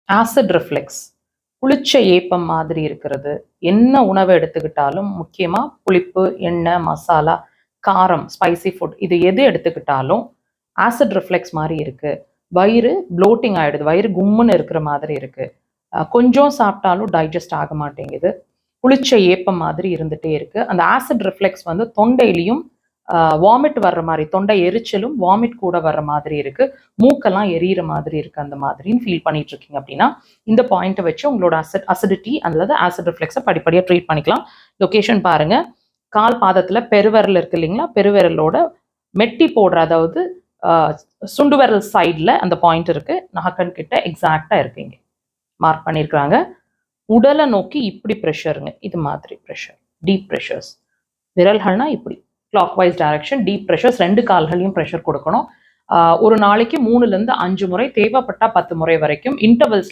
Acid reflux, புளிச்ச ஏப்பம் மாதிரி இருக்கிறது. என்ன உணவு எடுத்துக்கிட்டாலும் முக்கியமாக புளிப்பு, எண்ணெய், மசாலா, காரம், ஸ்பைசி ஃபுட் இது எது எடுத்துக்கிட்டாலும் ஆசிட் ரிஃப்ளெக்ஸ் மாதிரி இருக்குது. வயிறு ப்ளோட்டிங் ஆகிடுது, வயிறு கும்முன்னு இருக்கிற மாதிரி இருக்குது. கொஞ்சம் சாப்பிட்டாலும் டைஜஸ்ட் ஆக மாட்டேங்குது. புளிச்ச ஏப்பம் மாதிரி இருந்துகிட்டே இருக்குது. அந்த ஆசிட் ரிஃப்ளெக்ஸ் வந்து தொண்டையிலையும் வாமிட் வர்ற மாதிரி, தொண்டை எரிச்சலும் வாமிட் கூட வர்ற மாதிரி இருக்குது. மூக்கெல்லாம் எரியிற மாதிரி இருக்குது. அந்த மாதிரின்னு ஃபீல் பண்ணிட்டு இருக்கீங்க அப்படின்னா இந்த பாயிண்ட்டை வச்சு உங்களோட அசிடிட்டி அல்லது ஆசிட் ரிஃப்ளெக்ஸை படிப்படியாக ட்ரீட் பண்ணிக்கலாம். லொக்கேஷன் பாருங்கள். கால் பாதத்தில் பெருவிரல் இருக்குது இல்லைங்களா, பெருவிரலோட மெட்டி போடுற, அதாவது சுண்டு விரல் சைடில் அந்த பாயிண்ட் இருக்குது. நகக்கண் கிட்ட எக்ஸாக்டாக இருக்குங்க, மார்க் பண்ணியிருக்கிறாங்க. உடலை நோக்கி இப்படி ப்ரெஷருங்க, இது மாதிரி ப்ரெஷர், டீப் ப்ரெஷர்ஸ். விரல்கள்னா இப்படி clockwise direction, deep pressures. 2 கால்களையும் ப்ரெஷர் கொடுக்கணும். ஒரு நாளைக்கு 3லேருந்து 5 முறை, தேவைப்பட்டால் 10 முறை வரைக்கும் இன்டர்வல்ஸ்